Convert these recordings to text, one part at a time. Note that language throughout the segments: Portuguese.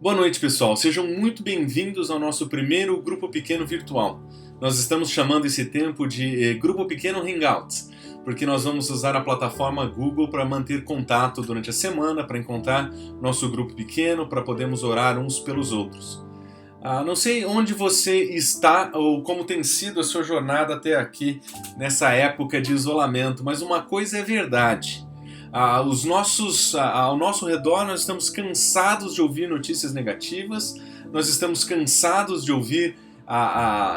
Boa noite, pessoal. Sejam muito bem-vindos ao nosso primeiro Grupo Pequeno virtual. Nós estamos chamando esse tempo de Grupo Pequeno Hangouts, porque nós vamos usar a plataforma Google para manter contato durante a semana, para encontrar nosso grupo pequeno, para podermos orar uns pelos outros. Não sei onde você está ou como tem sido a sua jornada até aqui nessa época de isolamento, mas uma coisa é verdade. Ao nosso redor nós estamos cansados de ouvir notícias negativas, nós estamos cansados de ouvir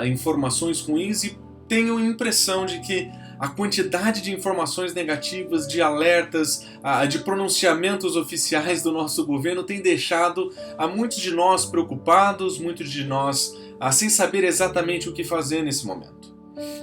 informações ruins e tenho a impressão de que a quantidade de informações negativas, de alertas, de pronunciamentos oficiais do nosso governo tem deixado muitos de nós preocupados, muitos de nós sem saber exatamente o que fazer nesse momento.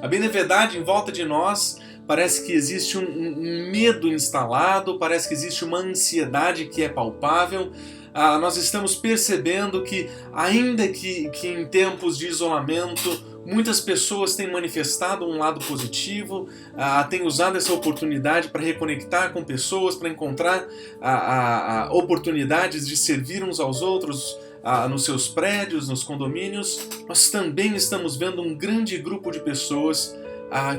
A bem da verdade, em volta de nós, parece que existe um medo instalado, parece que existe uma ansiedade que é palpável. Nós estamos percebendo que, ainda que em tempos de isolamento, muitas pessoas têm manifestado um lado positivo, têm usado essa oportunidade para reconectar com pessoas, para encontrar oportunidades de servir uns aos outros nos seus prédios, nos condomínios. Nós também estamos vendo um grande grupo de pessoas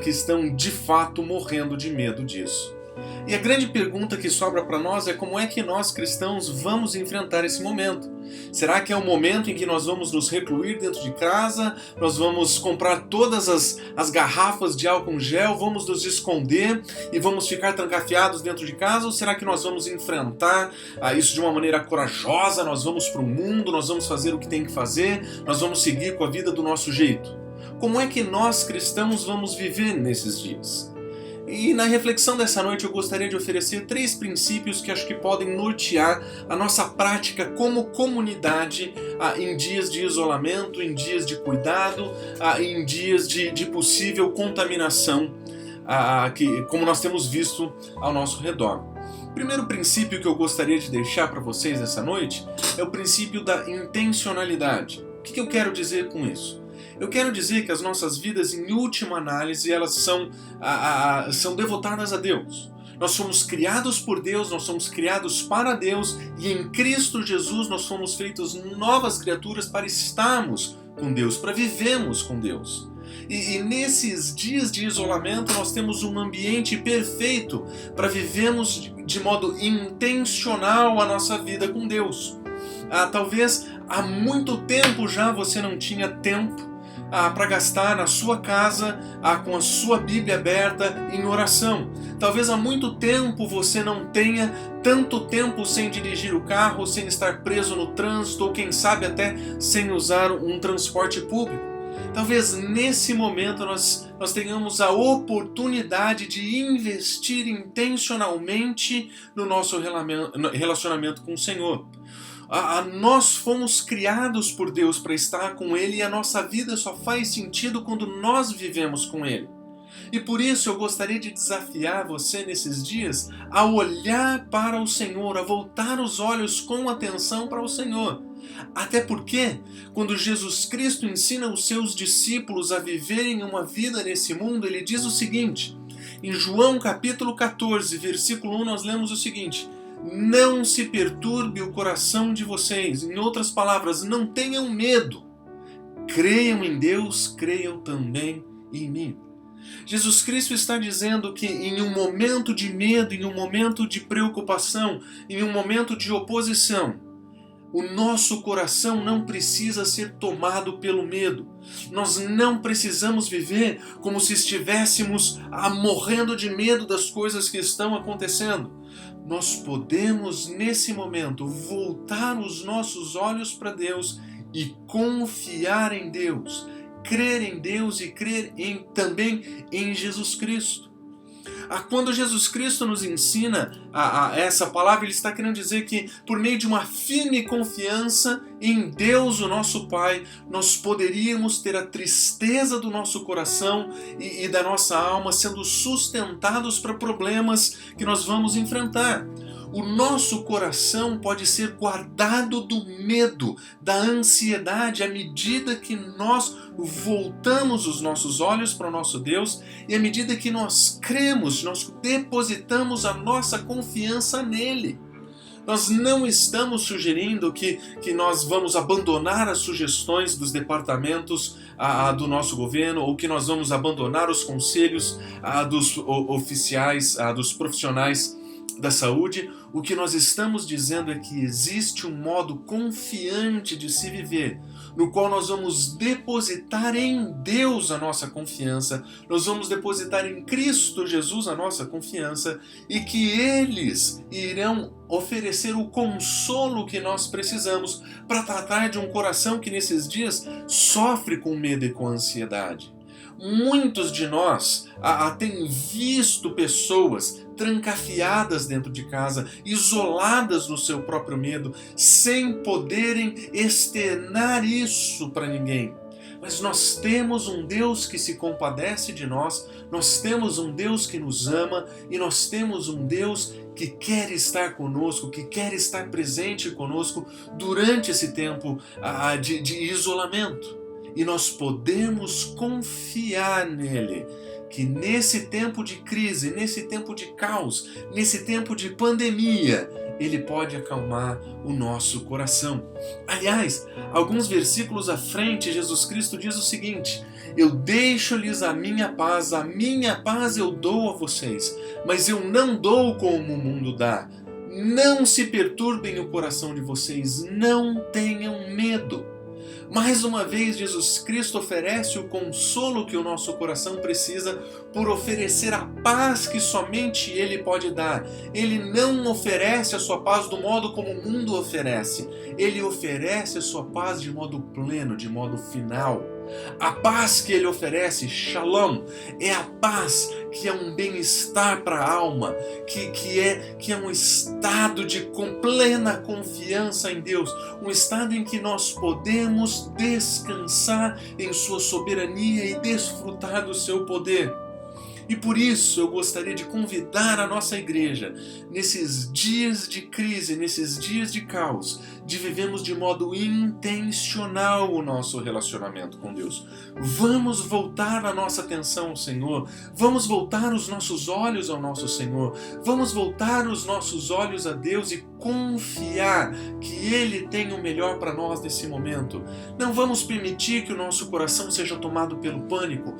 que estão de fato morrendo de medo disso. E a grande pergunta que sobra para nós é como é que nós cristãos vamos enfrentar esse momento? Será que é o momento em que nós vamos nos recluir dentro de casa, nós vamos comprar todas as garrafas de álcool gel, vamos nos esconder e vamos ficar trancafiados dentro de casa? Ou será que nós vamos enfrentar isso de uma maneira corajosa, nós vamos para o mundo, nós vamos fazer o que tem que fazer, nós vamos seguir com a vida do nosso jeito? Como é que nós cristãos vamos viver nesses dias? E na reflexão dessa noite eu gostaria de oferecer 3 princípios que acho que podem nortear a nossa prática como comunidade em dias de isolamento, em dias de cuidado, em dias de possível contaminação, como nós temos visto ao nosso redor. O primeiro princípio que eu gostaria de deixar para vocês nessa noite é o princípio da intencionalidade. O que eu quero dizer com isso? Eu quero dizer que as nossas vidas, em última análise, elas são devotadas a Deus. Nós somos criados por Deus, nós somos criados para Deus e em Cristo Jesus nós fomos feitos novas criaturas para estarmos com Deus, para vivermos com Deus. E nesses dias de isolamento nós temos um ambiente perfeito para vivermos de modo intencional a nossa vida com Deus. Talvez há muito tempo já você não tinha tempo para gastar na sua casa com a sua Bíblia aberta em oração. Talvez há muito tempo você não tenha tanto tempo sem dirigir o carro, sem estar preso no trânsito ou quem sabe até sem usar um transporte público. Talvez nesse momento nós tenhamos a oportunidade de investir intencionalmente no nosso relacionamento com o Senhor. Nós fomos criados por Deus para estar com Ele e a nossa vida só faz sentido quando nós vivemos com Ele. E por isso eu gostaria de desafiar você nesses dias a olhar para o Senhor, a voltar os olhos com atenção para o Senhor. Até porque, quando Jesus Cristo ensina os seus discípulos a viverem uma vida nesse mundo, Ele diz o seguinte, em João capítulo 14, versículo 1, nós lemos o seguinte: não se perturbe o coração de vocês. Em outras palavras, não tenham medo. Creiam em Deus, creiam também em mim. Jesus Cristo está dizendo que em um momento de medo, em um momento de preocupação, em um momento de oposição, o nosso coração não precisa ser tomado pelo medo. Nós não precisamos viver como se estivéssemos morrendo de medo das coisas que estão acontecendo. Nós podemos, nesse momento, voltar os nossos olhos para Deus e confiar em Deus, crer em Deus e crer também em Jesus Cristo. Quando Jesus Cristo nos ensina essa palavra, Ele está querendo dizer que por meio de uma firme confiança em Deus, o nosso Pai, nós poderíamos ter a tristeza do nosso coração e da nossa alma sendo sustentados para problemas que nós vamos enfrentar. O nosso coração pode ser guardado do medo, da ansiedade, à medida que nós voltamos os nossos olhos para o nosso Deus e à medida que nós cremos, nós depositamos a nossa confiança nele. Nós não estamos sugerindo que nós vamos abandonar as sugestões dos departamentos do nosso governo, ou que nós vamos abandonar os conselhos dos oficiais, dos profissionais da saúde. O que nós estamos dizendo é que existe um modo confiante de se viver, no qual nós vamos depositar em Deus a nossa confiança, nós vamos depositar em Cristo Jesus a nossa confiança, e que eles irão oferecer o consolo que nós precisamos para tratar de um coração que nesses dias sofre com medo e com ansiedade. Muitos de nós têm visto pessoas trancafiadas dentro de casa, isoladas no seu próprio medo, sem poderem externar isso para ninguém. Mas nós temos um Deus que se compadece de nós, nós temos um Deus que nos ama, e nós temos um Deus que quer estar conosco, que quer estar presente conosco durante esse tempo de isolamento. E nós podemos confiar nele, que nesse tempo de crise, nesse tempo de caos, nesse tempo de pandemia, ele pode acalmar o nosso coração. Aliás, alguns versículos à frente, Jesus Cristo diz o seguinte: eu deixo-lhes a minha paz eu dou a vocês, mas eu não dou como o mundo dá. Não se perturbem o coração de vocês, não tenham medo. Mais uma vez, Jesus Cristo oferece o consolo que o nosso coração precisa, por oferecer a paz que somente Ele pode dar. Ele não oferece a sua paz do modo como o mundo oferece. Ele oferece a sua paz de modo pleno, de modo final. A paz que Ele oferece, Shalom, é a paz que é um bem-estar para a alma, que é um estado de plena confiança em Deus, um estado em que nós podemos descansar em Sua soberania e desfrutar do Seu poder. E por isso eu gostaria de convidar a nossa igreja, nesses dias de crise, nesses dias de caos, de vivermos de modo intencional o nosso relacionamento com Deus. Vamos voltar a nossa atenção ao Senhor, vamos voltar os nossos olhos ao nosso Senhor, vamos voltar os nossos olhos a Deus e confiar que Ele tem o melhor para nós nesse momento. Não vamos permitir que o nosso coração seja tomado pelo pânico,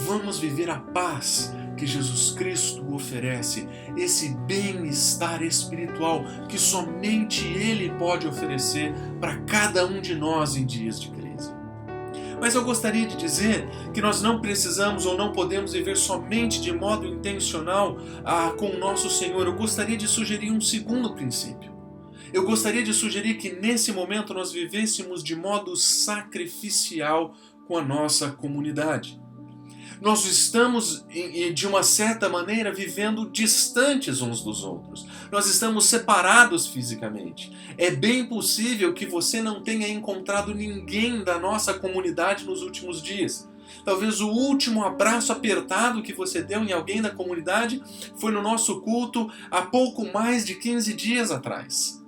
vamos viver a paz que Jesus Cristo oferece, esse bem-estar espiritual que somente Ele pode oferecer para cada um de nós em dias de crise. Mas eu gostaria de dizer que nós não precisamos ou não podemos viver somente de modo intencional com o nosso Senhor. Eu gostaria de sugerir um segundo princípio. Eu gostaria de sugerir que nesse momento nós vivêssemos de modo sacrificial com a nossa comunidade. Nós estamos, de uma certa maneira, vivendo distantes uns dos outros. Nós estamos separados fisicamente. É bem possível que você não tenha encontrado ninguém da nossa comunidade nos últimos dias. Talvez o último abraço apertado que você deu em alguém da comunidade foi no nosso culto há pouco mais de 15 dias atrás.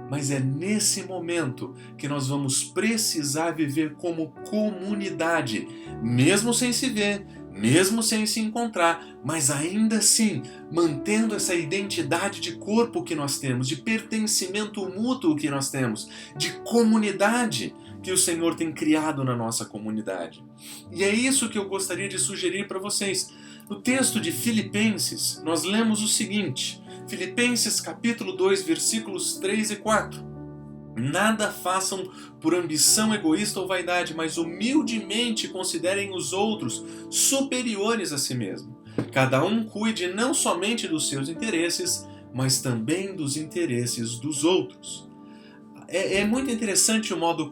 Mas é nesse momento que nós vamos precisar viver como comunidade, mesmo sem se ver, mesmo sem se encontrar, mas ainda assim mantendo essa identidade de corpo que nós temos, de pertencimento mútuo que nós temos, de comunidade que o Senhor tem criado na nossa comunidade. E é isso que eu gostaria de sugerir para vocês. No texto de Filipenses, nós lemos o seguinte, Filipenses capítulo 2, versículos 3 e 4. Nada façam por ambição egoísta ou vaidade, mas humildemente considerem os outros superiores a si mesmo. Cada um cuide não somente dos seus interesses, mas também dos interesses dos outros. É muito interessante o modo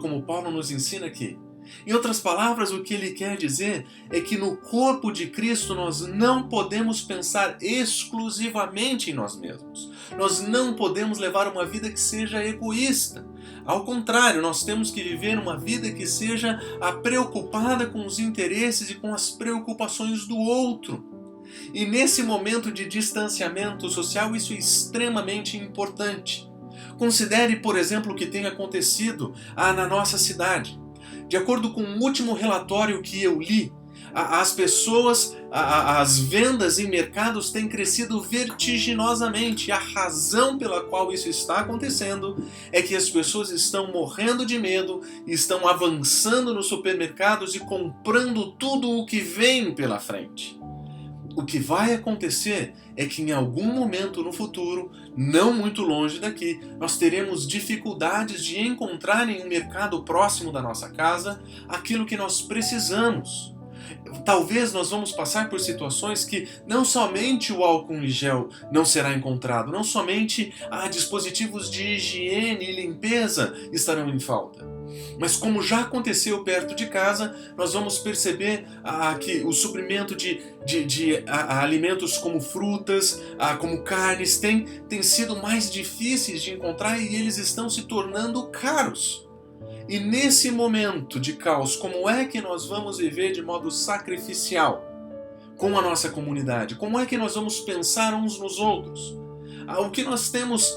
como Paulo nos ensina aqui. Em outras palavras, o que ele quer dizer é que no corpo de Cristo nós não podemos pensar exclusivamente em nós mesmos. Nós não podemos levar uma vida que seja egoísta. Ao contrário, nós temos que viver uma vida que seja preocupada com os interesses e com as preocupações do outro. E nesse momento de distanciamento social, isso é extremamente importante. Considere, por exemplo, o que tem acontecido na nossa cidade. De acordo com o último relatório que eu li, As pessoas, as vendas em mercados têm crescido vertiginosamente. A razão pela qual isso está acontecendo é que as pessoas estão morrendo de medo, estão avançando nos supermercados e comprando tudo o que vem pela frente. O que vai acontecer é que em algum momento no futuro, não muito longe daqui, nós teremos dificuldades de encontrar em um mercado próximo da nossa casa aquilo que nós precisamos. Talvez nós vamos passar por situações que não somente o álcool em gel não será encontrado, não somente dispositivos de higiene e limpeza estarão em falta. Mas como já aconteceu perto de casa, nós vamos perceber que o suprimento de alimentos como frutas, como carnes, tem sido mais difíceis de encontrar e eles estão se tornando caros. E nesse momento de caos, como é que nós vamos viver de modo sacrificial com a nossa comunidade? Como é que nós vamos pensar uns nos outros? O que nós temos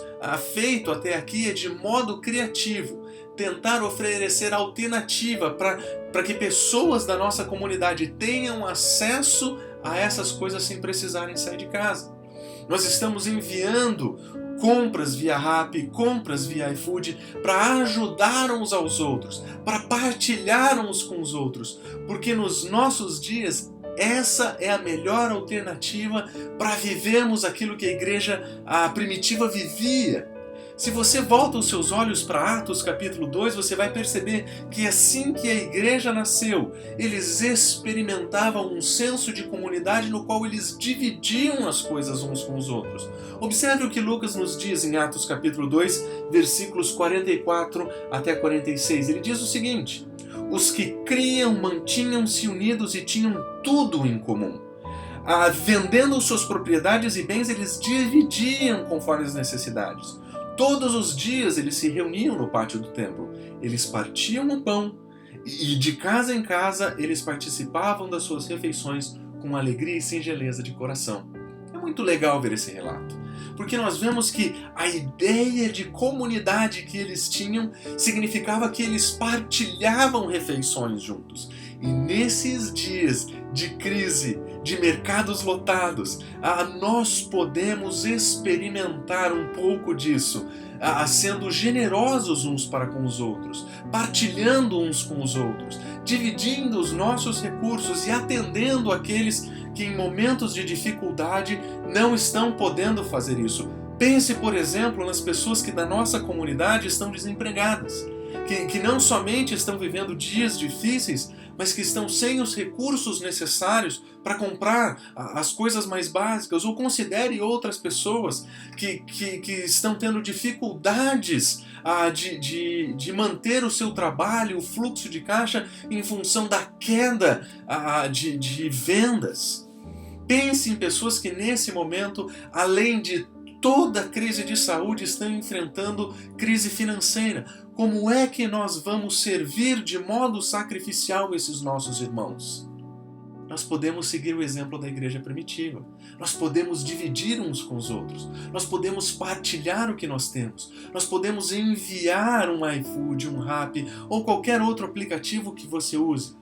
feito até aqui é de modo criativo, tentar oferecer alternativa para que pessoas da nossa comunidade tenham acesso a essas coisas sem precisarem sair de casa. Nós estamos enviando compras via Rappi, compras via iFood, para ajudar uns aos outros, para partilhar uns com os outros, porque nos nossos dias essa é a melhor alternativa para vivermos aquilo que a igreja primitiva vivia. Se você volta os seus olhos para Atos capítulo 2, você vai perceber que assim que a igreja nasceu, eles experimentavam um senso de comunidade no qual eles dividiam as coisas uns com os outros. Observe o que Lucas nos diz em Atos capítulo 2, versículos 44 até 46. Ele diz o seguinte: os que criam mantinham-se unidos e tinham tudo em comum. Vendendo suas propriedades e bens, eles dividiam conforme as necessidades. Todos os dias eles se reuniam no pátio do templo, eles partiam o pão e de casa em casa eles participavam das suas refeições com alegria e singeleza de coração. É muito legal ver esse relato, porque nós vemos que a ideia de comunidade que eles tinham significava que eles partilhavam refeições juntos. E nesses dias de crise, de mercados lotados, nós podemos experimentar um pouco disso, sendo generosos uns para com os outros, partilhando uns com os outros, dividindo os nossos recursos e atendendo aqueles que em momentos de dificuldade não estão podendo fazer isso. Pense, por exemplo, nas pessoas que da nossa comunidade estão desempregadas, que não somente estão vivendo dias difíceis, mas que estão sem os recursos necessários para comprar as coisas mais básicas, ou considere outras pessoas que estão tendo dificuldades de manter o seu trabalho, o fluxo de caixa, em função da queda de vendas. Pense em pessoas que nesse momento, além de toda a crise de saúde, estão enfrentando crise financeira. Como é que nós vamos servir de modo sacrificial esses nossos irmãos? Nós podemos seguir o exemplo da igreja primitiva. Nós podemos dividir uns com os outros. Nós podemos partilhar o que nós temos. Nós podemos enviar um iFood, um Rappi ou qualquer outro aplicativo que você use.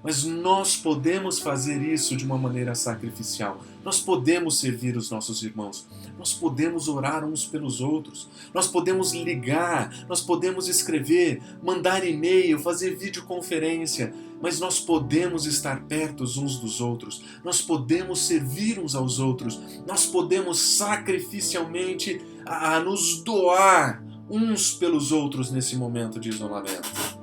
Mas nós podemos fazer isso de uma maneira sacrificial. Nós podemos servir os nossos irmãos. Nós podemos orar uns pelos outros. Nós podemos ligar, nós podemos escrever, mandar e-mail, fazer videoconferência. Mas nós podemos estar perto uns dos outros. Nós podemos servir uns aos outros. Nós podemos sacrificialmente nos doar uns pelos outros nesse momento de isolamento.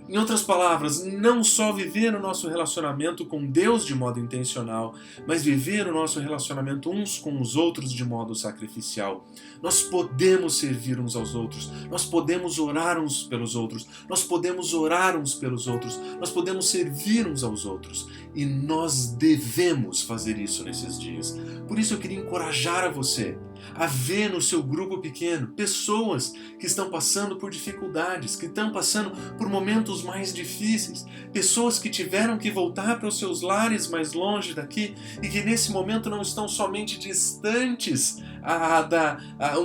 Em outras palavras, não só viver o nosso relacionamento com Deus de modo intencional, mas viver o nosso relacionamento uns com os outros de modo sacrificial. Nós podemos servir uns aos outros, nós podemos orar uns pelos outros, nós podemos orar uns pelos outros, nós podemos servir uns aos outros. E nós devemos fazer isso nesses dias. Por isso eu queria encorajar a você a ver no seu grupo pequeno pessoas que estão passando por dificuldades, que estão passando por momentos mais difíceis, pessoas que tiveram que voltar para os seus lares mais longe daqui e que nesse momento não estão somente distantes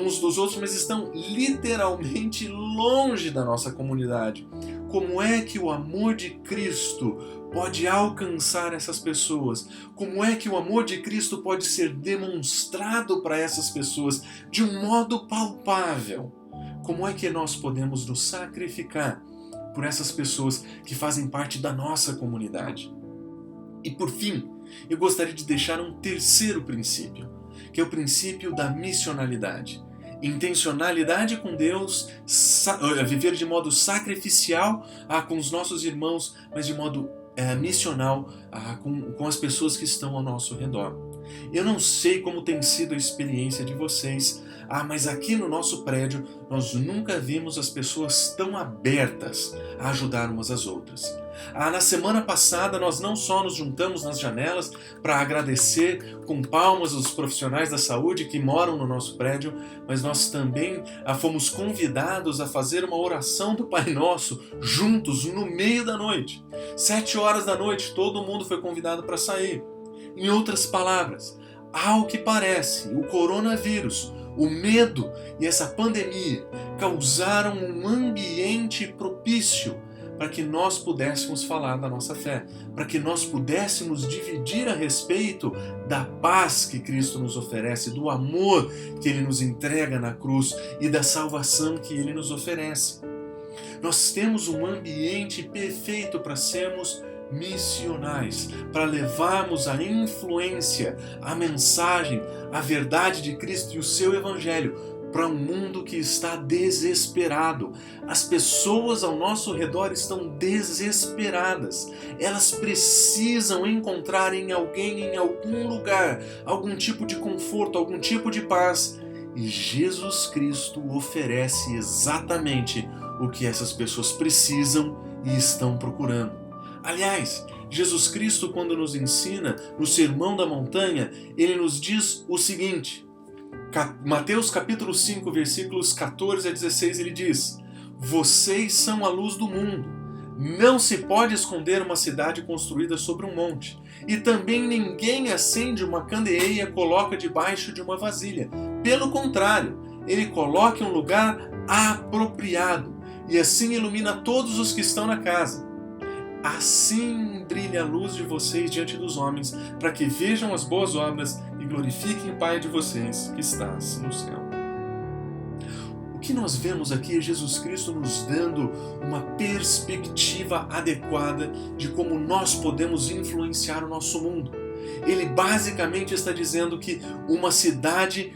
uns dos outros, mas estão literalmente longe da nossa comunidade. como é que o amor de Cristo pode alcançar essas pessoas, como é que o amor de Cristo pode ser demonstrado para essas pessoas de um modo palpável, como é que nós podemos nos sacrificar por essas pessoas que fazem parte da nossa comunidade. E por fim, eu gostaria de deixar um terceiro princípio, que é o princípio da missionalidade. Intencionalidade com Deus, viver de modo sacrificial com os nossos irmãos, mas de modo missional com as pessoas que estão ao nosso redor. Eu não sei como tem sido a experiência de vocês, mas aqui no nosso prédio nós nunca vimos as pessoas tão abertas a ajudar umas às outras. Na semana passada nós não só nos juntamos nas janelas para agradecer com palmas os profissionais da saúde que moram no nosso prédio, mas nós também fomos convidados a fazer uma oração do Pai Nosso juntos no meio da noite. 7 horas da noite todo mundo foi convidado para sair. Em outras palavras, ao que parece, o coronavírus, o medo e essa pandemia causaram um ambiente propício para que nós pudéssemos falar da nossa fé, para que nós pudéssemos dividir a respeito da paz que Cristo nos oferece, do amor que Ele nos entrega na cruz e da salvação que Ele nos oferece. Nós temos um ambiente perfeito para sermos missionais, para levarmos a influência, a mensagem, a verdade de Cristo e o seu Evangelho para um mundo que está desesperado. As pessoas ao nosso redor estão desesperadas. Elas precisam encontrar em alguém, em algum lugar, algum tipo de conforto, algum tipo de paz. E Jesus Cristo oferece exatamente o que essas pessoas precisam e estão procurando. Aliás, Jesus Cristo, quando nos ensina no Sermão da Montanha, ele nos diz o seguinte: Mateus capítulo 5, versículos 14 a 16, ele diz: vocês são a luz do mundo. Não se pode esconder uma cidade construída sobre um monte. E também ninguém acende uma candeeira e coloca debaixo de uma vasilha. Pelo contrário, ele coloca em um lugar apropriado e assim ilumina todos os que estão na casa. Assim brilha a luz de vocês diante dos homens, para que vejam as boas obras e glorifiquem o Pai de vocês que está no céu. O que nós vemos aqui é Jesus Cristo nos dando uma perspectiva adequada de como nós podemos influenciar o nosso mundo. Ele basicamente está dizendo que uma cidade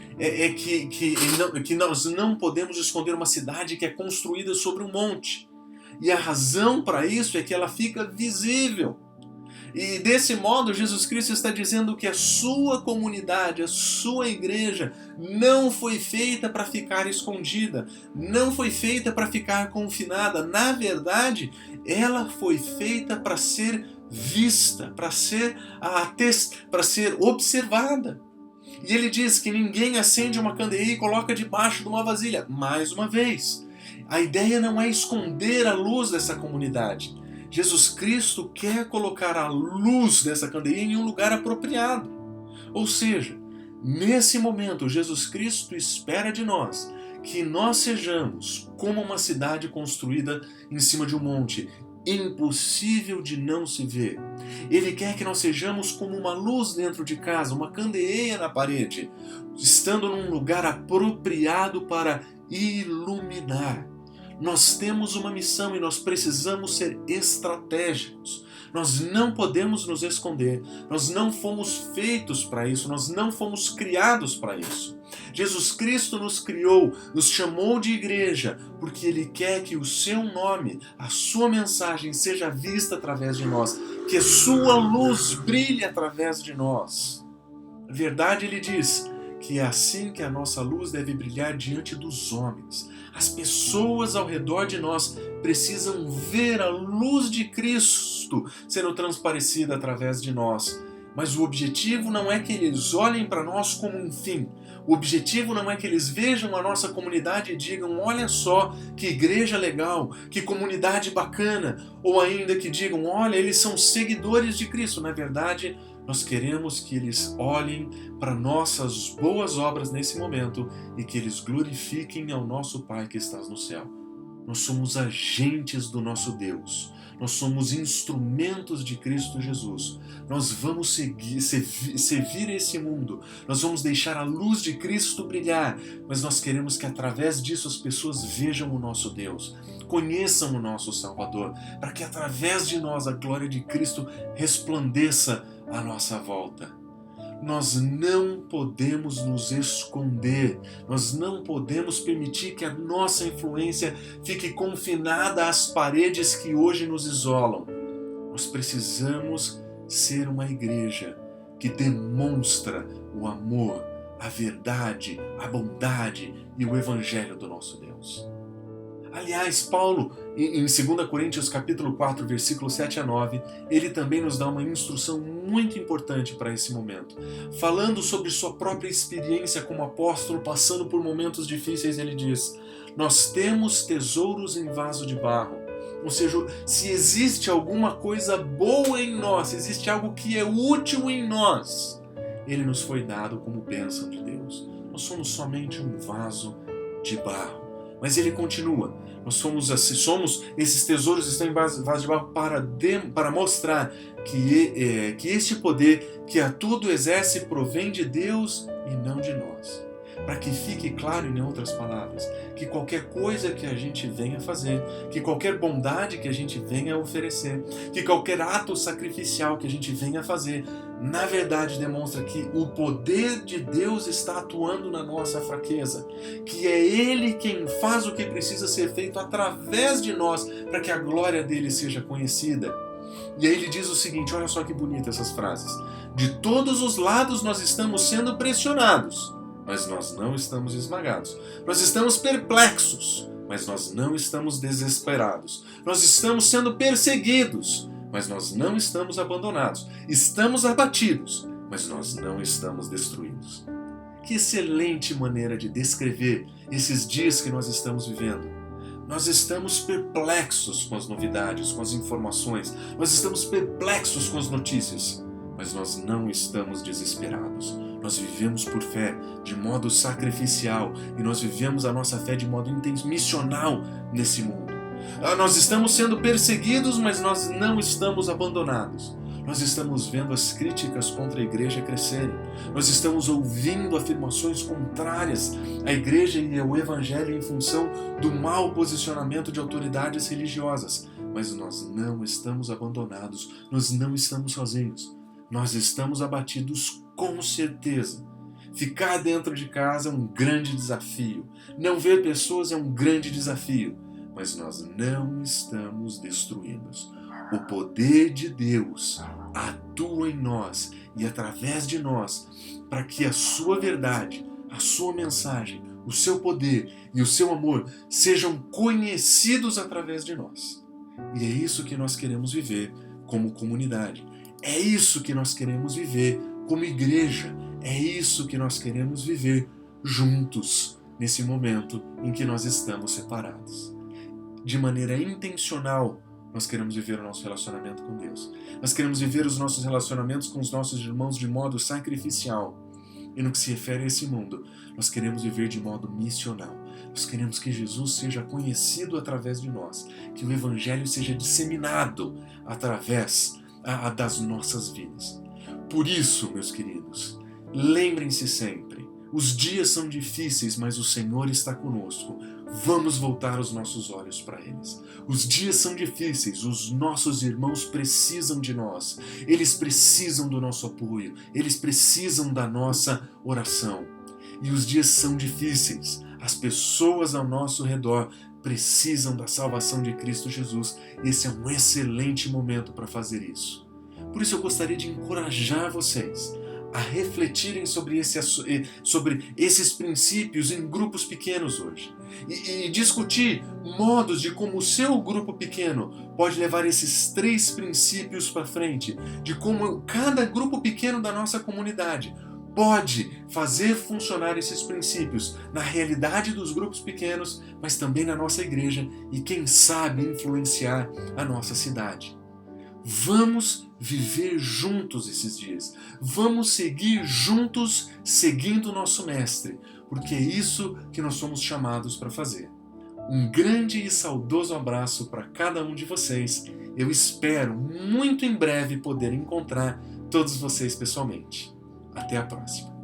que nós não podemos esconder uma cidade que é construída sobre um monte. E a razão para isso é que ela fica visível. E desse modo, Jesus Cristo está dizendo que a sua comunidade, a sua igreja, não foi feita para ficar escondida, não foi feita para ficar confinada. Na verdade, ela foi feita para ser vista, para ser observada. E ele diz que ninguém acende uma candeeira e coloca debaixo de uma vasilha. Mais uma vez, a ideia não é esconder a luz dessa comunidade. Jesus Cristo quer colocar a luz dessa candeeira em um lugar apropriado. Ou seja, nesse momento, Jesus Cristo espera de nós que nós sejamos como uma cidade construída em cima de um monte, impossível de não se ver. Ele quer que nós sejamos como uma luz dentro de casa, uma candeeira na parede, estando num lugar apropriado para iluminar. Nós temos uma missão e nós precisamos ser estratégicos. Nós não podemos nos esconder. Nós não fomos feitos para isso. Nós não fomos criados para isso. Jesus Cristo nos criou, nos chamou de igreja, porque Ele quer que o seu nome, a sua mensagem seja vista através de nós, que a sua luz brilhe através de nós. Na verdade, Ele diz que é assim que a nossa luz deve brilhar diante dos homens. As pessoas ao redor de nós precisam ver a luz de Cristo sendo transparecida através de nós. Mas o objetivo não é que eles olhem para nós como um fim. O objetivo não é que eles vejam a nossa comunidade e digam: olha só, que igreja legal, que comunidade bacana. Ou ainda que digam: olha, eles são seguidores de Cristo. Na verdade, nós queremos que eles olhem para nossas boas obras nesse momento e que eles glorifiquem ao nosso Pai que está no céu. Nós somos agentes do nosso Deus. Nós somos instrumentos de Cristo Jesus. Nós vamos servir esse mundo. Nós vamos deixar a luz de Cristo brilhar. Mas nós queremos que através disso as pessoas vejam o nosso Deus, conheçam o nosso Salvador, para que através de nós a glória de Cristo resplandeça à nossa volta. Nós não podemos nos esconder, nós não podemos permitir que a nossa influência fique confinada às paredes que hoje nos isolam. Nós precisamos ser uma igreja que demonstra o amor, a verdade, a bondade e o evangelho do nosso Deus. Aliás, Paulo, em 2 Coríntios capítulo 4, versículos 7 a 9, ele também nos dá uma instrução muito importante para esse momento. Falando sobre sua própria experiência como apóstolo, passando por momentos difíceis, ele diz: nós temos tesouros em vaso de barro. Ou seja, se existe alguma coisa boa em nós, se existe algo que é útil em nós, ele nos foi dado como bênção de Deus. Nós somos somente um vaso de barro. Mas ele continua, esses tesouros estão em vaso de barro para mostrar que este poder que a tudo exerce provém de Deus e não de nós. Para que fique claro, em outras palavras, que qualquer coisa que a gente venha fazer, que qualquer bondade que a gente venha oferecer, que qualquer ato sacrificial que a gente venha fazer, na verdade demonstra que o poder de Deus está atuando na nossa fraqueza, que é Ele quem faz o que precisa ser feito através de nós para que a glória dele seja conhecida. E aí ele diz o seguinte, olha só que bonitas essas frases: de todos os lados nós estamos sendo pressionados, mas nós não estamos esmagados. Nós estamos perplexos, mas nós não estamos desesperados. Nós estamos sendo perseguidos, mas nós não estamos abandonados. Estamos abatidos, mas nós não estamos destruídos. Que excelente maneira de descrever esses dias que nós estamos vivendo. Nós estamos perplexos com as novidades, com as informações. Nós estamos perplexos com as notícias, mas nós não estamos desesperados. Nós vivemos por fé, de modo sacrificial, e nós vivemos a nossa fé de modo missional nesse mundo. Nós estamos sendo perseguidos, mas nós não estamos abandonados. Nós estamos vendo as críticas contra a igreja crescerem. Nós estamos ouvindo afirmações contrárias à igreja e ao evangelho em função do mau posicionamento de autoridades religiosas. Mas nós não estamos abandonados, nós não estamos sozinhos. Nós estamos abatidos com certeza. Ficar dentro de casa é um grande desafio. Não ver pessoas é um grande desafio. Mas nós não estamos destruídos. O poder de Deus atua em nós e através de nós para que a sua verdade, a sua mensagem, o seu poder e o seu amor sejam conhecidos através de nós. E é isso que nós queremos viver como comunidade. É isso que nós queremos viver como igreja. É isso que nós queremos viver juntos nesse momento em que nós estamos separados. De maneira intencional, nós queremos viver o nosso relacionamento com Deus. Nós queremos viver os nossos relacionamentos com os nossos irmãos de modo sacrificial. E no que se refere a esse mundo, nós queremos viver de modo missional. Nós queremos que Jesus seja conhecido através de nós, que o Evangelho seja disseminado através das nossas vidas. Por isso, meus queridos, lembrem-se sempre, os dias são difíceis, mas o Senhor está conosco. Vamos voltar os nossos olhos para eles. Os dias são difíceis, os nossos irmãos precisam de nós. Eles precisam do nosso apoio, eles precisam da nossa oração. E os dias são difíceis, as pessoas ao nosso redor precisam da salvação de Cristo Jesus. Esse é um excelente momento para fazer isso. Por isso eu gostaria de encorajar vocês a refletirem sobre esses princípios em grupos pequenos hoje. E discutir modos de como o seu grupo pequeno pode levar esses 3 princípios para frente, de como cada grupo pequeno da nossa comunidade pode fazer funcionar esses princípios na realidade dos grupos pequenos, mas também na nossa igreja e, quem sabe, influenciar a nossa cidade. Vamos viver juntos esses dias. Vamos seguir juntos, seguindo o nosso Mestre, porque é isso que nós somos chamados para fazer. Um grande e saudoso abraço para cada um de vocês. Eu espero muito em breve poder encontrar todos vocês pessoalmente. Até a próxima.